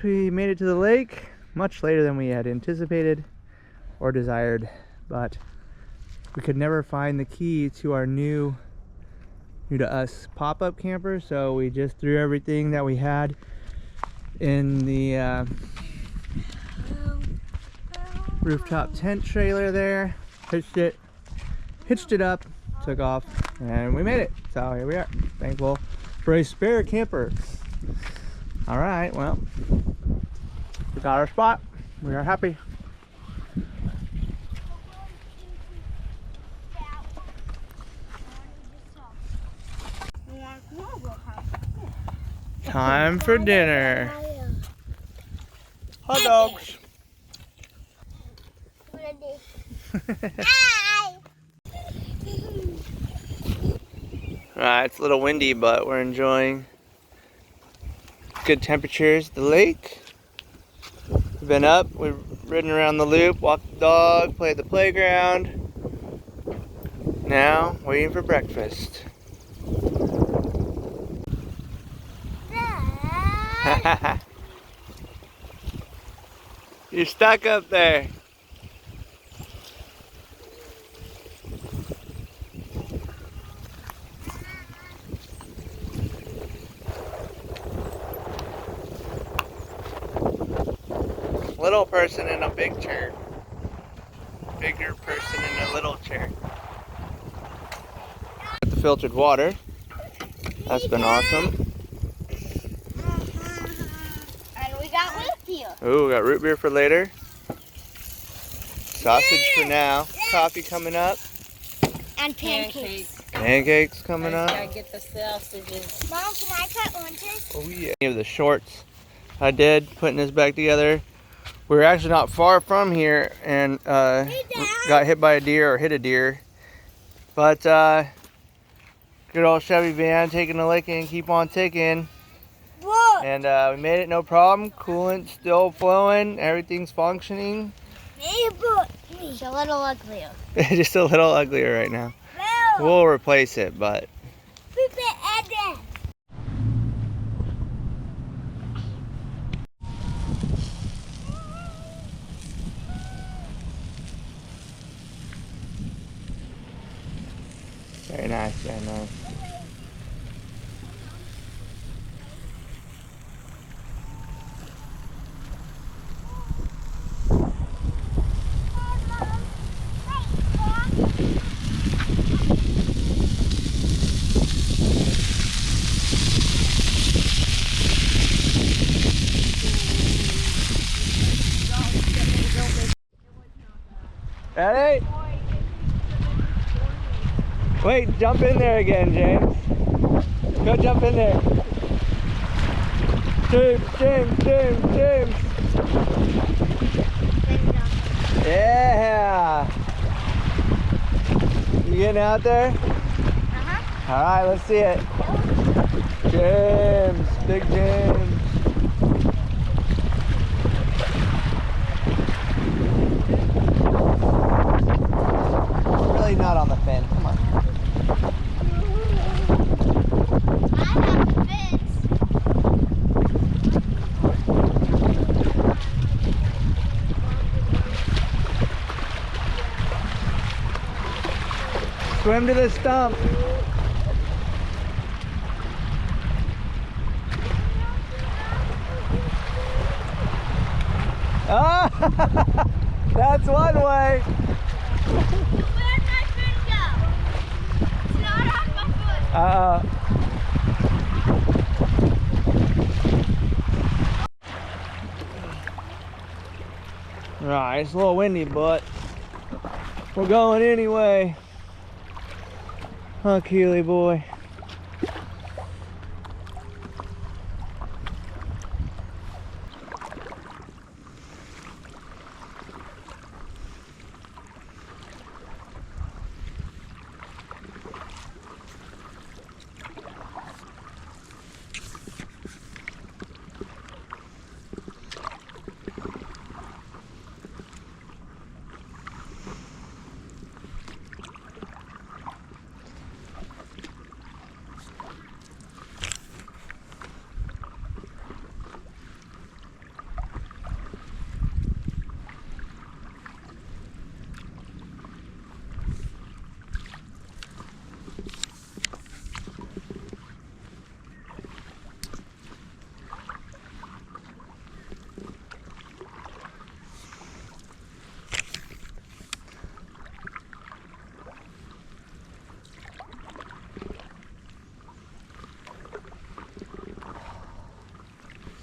we made it to the lake much later than we had anticipated or desired, but we could never find the key to our new to us pop-up camper, so we just threw everything that we had in the rooftop tent trailer there, hitched it up, took off, and we made it. So here we are, thankful for a spare camper. All right, well, we got our spot. We are happy. Time for dinner. Hot dogs. Alright, it's a little windy, but we're enjoying good temperatures at the lake. We've been up, we've ridden around the loop, walked the dog, played the playground. Now, waiting for breakfast. You're stuck up there. Little person in a big chair. Bigger person in a little chair. The filtered water. That's been awesome. Ooh, we got root beer for later. Sausage for now. Coffee coming up. And pancakes. Pancakes coming up. I gotta get the sausages. Mom, can I cut oranges? Oh yeah. Of the shorts I did, putting this back together. We were actually not far from here and got hit by a deer, or hit a deer. But good old Chevy van taking the lake and keep on ticking. And we made it no problem. Coolant still flowing. Everything's functioning. It's a little uglier. Just a little uglier right now. We'll replace it, but. Very nice, very nice. Ready? Wait, jump in there again, James. Go jump in there. James. Yeah. You getting out there? Uh-huh. All right, let's see it. James, big James. Really not on the fin. Come on. I have fins. Swim to the stump. Ah, that's one way. Where'd my fin go? It's not on my foot. Right, it's a little windy, but we're going anyway. Huh, Keely boy?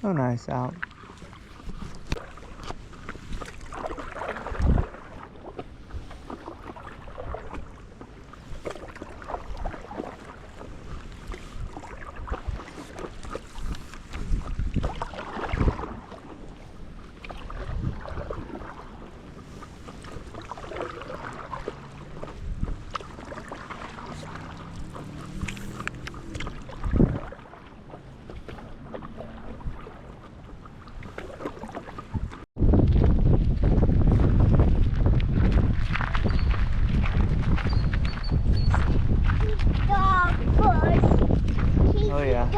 So nice out. Oh yeah.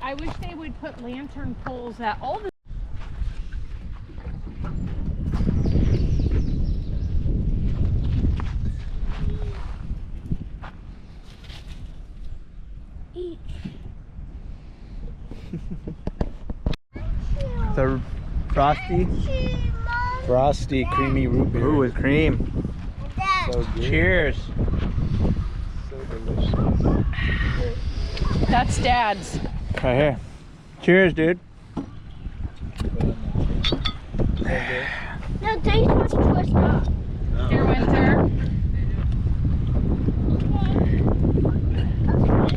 I wish they would put lantern poles at all the The frosty creamy root beer. Ooh, with cream. So good. Cheers. So delicious. That's Dad's. Right here. Cheers, dude. No, taste much twist up. Dear Winter.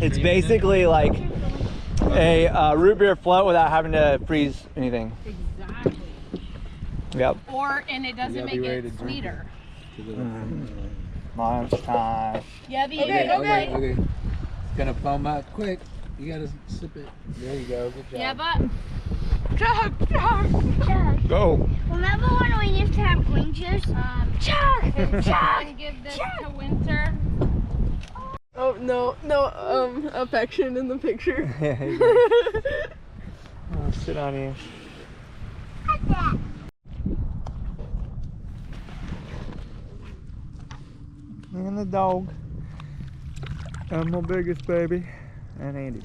It's basically like a root beer float without having to freeze anything. Exactly. Yep. And it doesn't make it sweeter. Lunchtime. Yeah, Okay. It's gonna foam out quick. You gotta sip it. There you go. Good job. Yeah, but Chug. Go. Remember when we used to have green juice? Chug. and give this to Winter. Oh no, affection in the picture. I'll sit on you. And the dog. And my biggest baby. And Andy.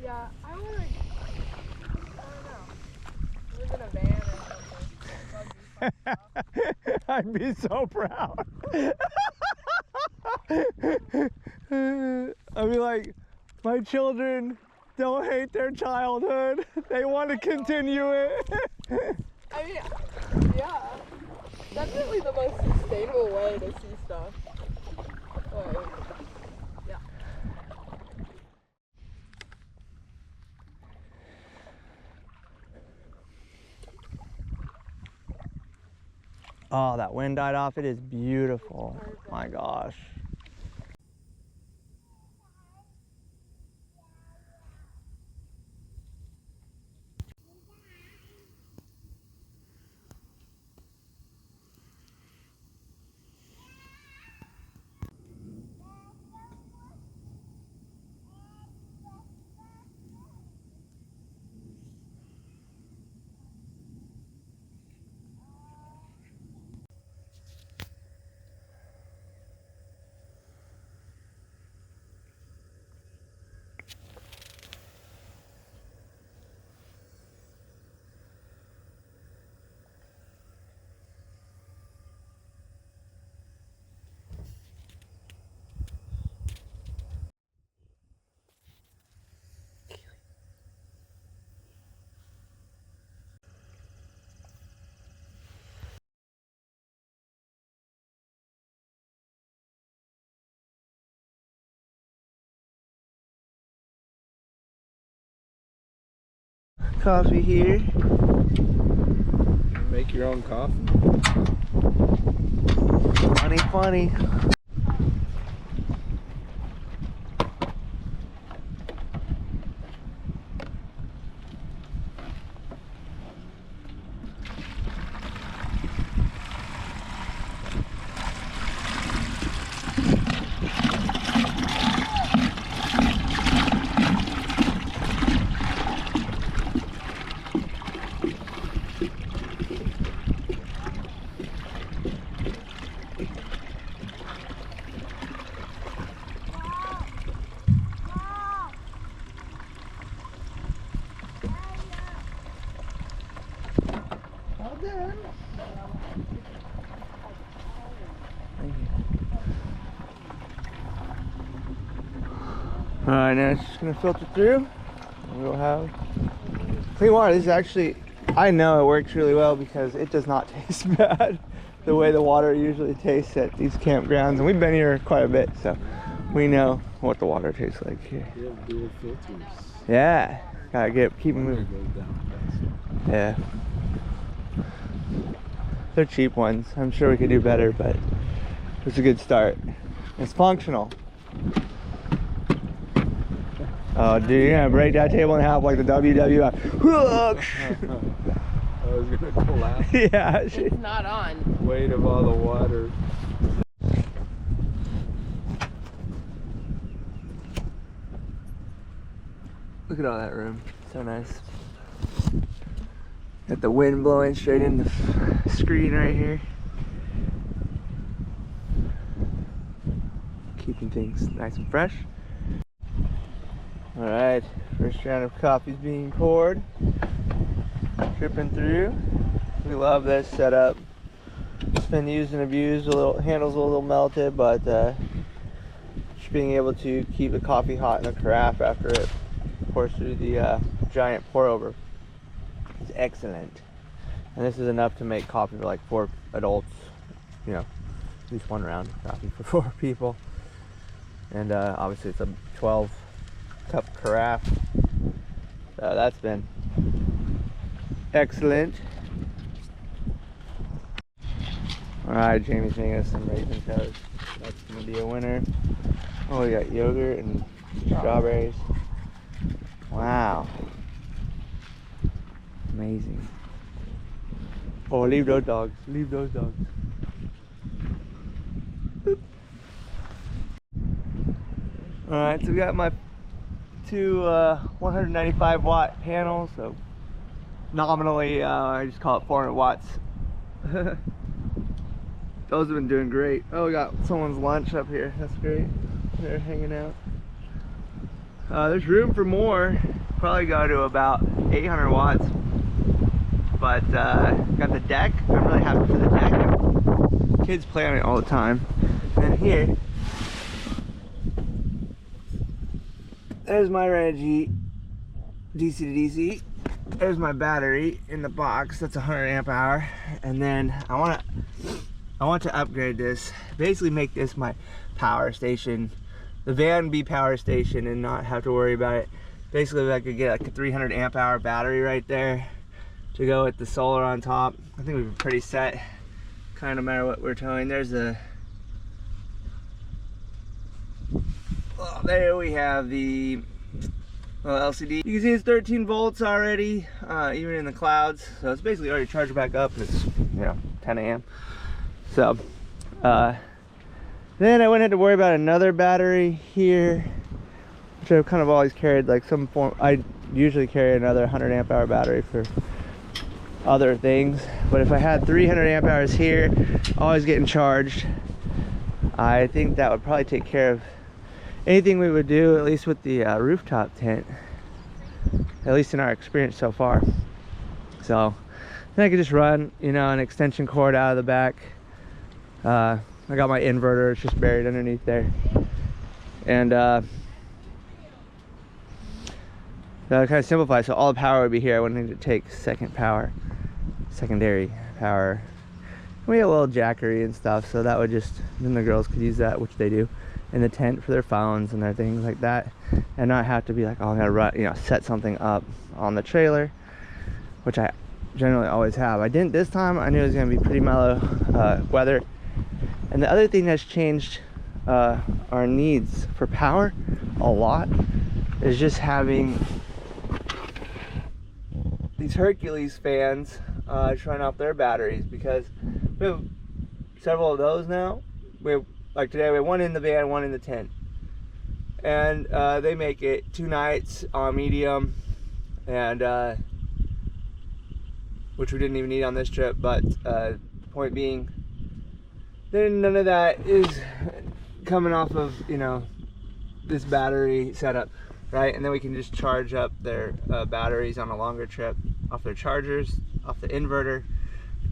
Yeah, I don't know. Live in a van or something. I'd be so proud. I'd be like, my children don't hate their childhood. They want to continue it. I mean, yeah, definitely the most sustainable way to see stuff. Like, yeah. Oh, that wind died off. It is beautiful. My gosh. Coffee here. Make your own coffee. Funny. Alright, now it's just gonna filter through. And we'll have clean water. This is actually, I know it works really well because it does not taste bad the way the water usually tastes at these campgrounds. And we've been here quite a bit, so we know what the water tastes like here. They have dual filters. Yeah, gotta keep them Water moving. goes down faster. Yeah. They're cheap ones. I'm sure we could do better, but it's a good start. It's functional. Oh, dude, you're gonna break that table in half like the WWF. I was gonna collapse. Yeah. It's not on. Weight of all the water. Look at all that room. So nice. Got the wind blowing straight in the screen right here. Keeping things nice and fresh. Alright, first round of coffee's being poured. Dripping through. We love this setup. It's been used and abused. The little handle's a little melted, but just being able to keep the coffee hot in the carafe after it pours through the giant pour over is excellent. And this is enough to make coffee for like 4 adults, you know, at least 1 round of coffee for 4 people. And obviously it's a 12 cup carafe. So that's been excellent. Alright, Jamie's making us some raisin toast. That's gonna be a winner. Oh, we got yogurt and strawberries. Wow. Amazing. Oh, leave those dogs. Leave those dogs. Alright, so we got my 2 195 watt panels. So nominally, I just call it 400 watts. Those have been doing great. Oh, we got someone's lunch up here. That's great. They're hanging out. There's room for more. Probably go to about 800 watts. But got the deck. I'm really happy for the deck. Kids play on it all the time. And here, there's my Regi DC to DC. There's my battery in the box. That's 100 amp hour. And then I want to upgrade this. Basically make this my power station. The van be power station and not have to worry about it. Basically, if I could get like a 300 amp hour battery right there to go with the solar on top, I think we'd be pretty set. Kind of no matter what we're towing. There's a, well, there we have the LCD. You can see it's 13 volts already, even in the clouds. So it's basically already charged back up. It's, you know, 10 a.m. So, then I wouldn't have to worry about another battery here, which I've kind of always carried, like some form. I usually carry another 100 amp hour battery for other things, but if I had 300 amp hours here, always getting charged, I think that would probably take care of anything we would do, at least with the rooftop tent, at least in our experience so far. So then I could just run, you know, an extension cord out of the back. I got my inverter, it's just buried underneath there. And that would kind of simplify, so all the power would be here. I wouldn't need to take secondary power. We have a little jackery and stuff, so that would just, then the girls could use that, which they do, in the tent for their phones and their things like that, and not have to be like, oh, I'm gonna run, you know, set something up on the trailer, which I generally always have. I didn't this time. I knew it was gonna be pretty mellow weather. And the other thing that's changed our needs for power a lot is just having these Hercules fans showing off their batteries, because we have several of those now. We have, like today, we have one in the van, one in the tent, and they make it 2 nights on medium, and which we didn't even need on this trip. But the point being, then none of that is coming off of, you know, this battery setup, right? And then we can just charge up their batteries on a longer trip off their chargers, off the inverter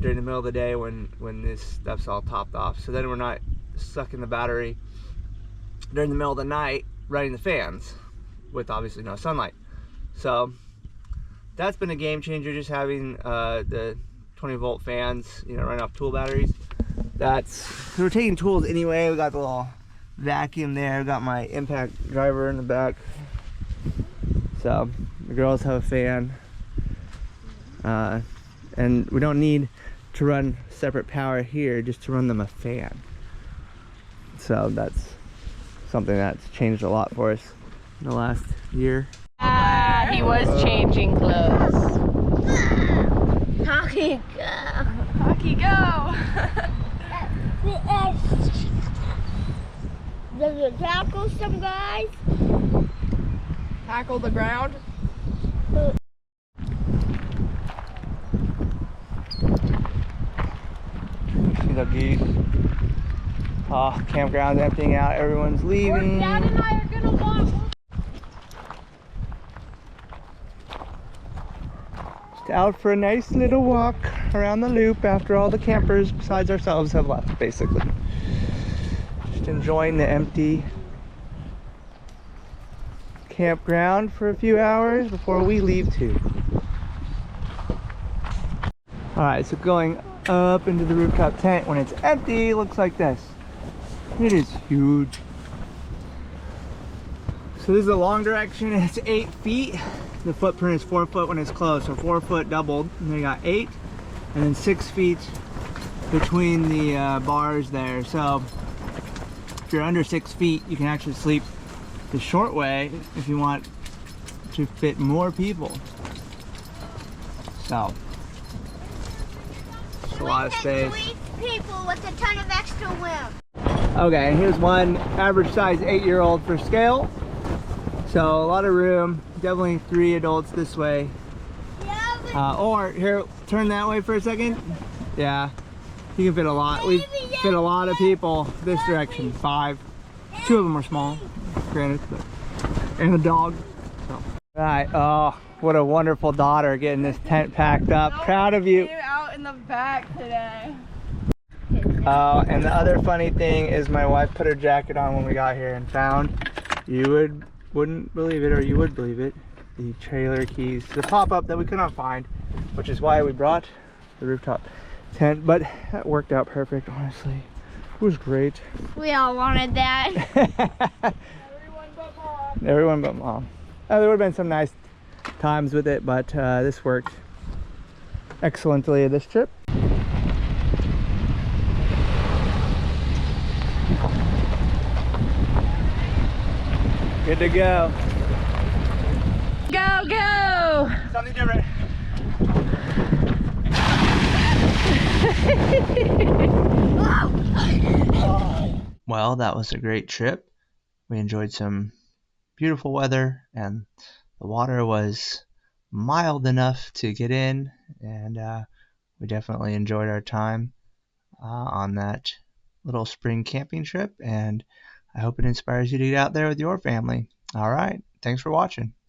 during the middle of the day when this stuff's all topped off. So then we're not sucking the battery during the middle of the night running the fans, with obviously no sunlight. So that's been a game changer, just having the 20-volt fans, you know, running off tool batteries. So we're taking tools anyway. We got the little vacuum there. We got my impact driver in the back. So the girls have a fan. And we don't need to run separate power here just to run them a fan. So that's something that's changed a lot for us in the last year. He was changing clothes. Hockey go. Hockey, go! Does it tackle some guys? Tackle the ground. See the geese. Oh, campground's emptying out. Everyone's leaving. Dad and I are gonna walk. Just out for a nice little walk around the loop after all the campers besides ourselves have left, basically. Just enjoying the empty campground for a few hours before we leave too. Alright, so going up into the rooftop tent when it's empty, looks like this. It is huge. So this is the long direction, it's 8 feet. The footprint is 4 foot when it's closed, so 4 foot doubled. And then you got 8, and then 6 feet between the bars there. So if you're under 6 feet, you can actually sleep the short way if you want to fit more people. So it's a lot of space. 3 people with a ton of extra room. Okay, and here's one average size 8-year-old for scale. So a lot of room, definitely 3 adults this way. Yeah, but Or here, turn that way for a second. Yeah, you can fit a lot. We fit a lot of people this direction. 5. 2 of them are small, granted, but, and a dog. So. All right. Oh, what a wonderful daughter getting this tent packed up. Proud of you. Out in the back today. Oh, and the other funny thing is my wife put her jacket on when we got here and found, wouldn't believe it, or you would believe it, the trailer keys, the pop-up that we could not find, which is why we brought the rooftop tent. But that worked out perfect, honestly. It was great. we all wanted that. Everyone but mom. There would have been some nice times with it, but this worked excellently this trip. Good to go. Go, go! Something different. Well, that was a great trip. We enjoyed some beautiful weather, and the water was mild enough to get in, and we definitely enjoyed our time on that little spring camping trip, and I hope it inspires you to get out there with your family. All right, thanks for watching.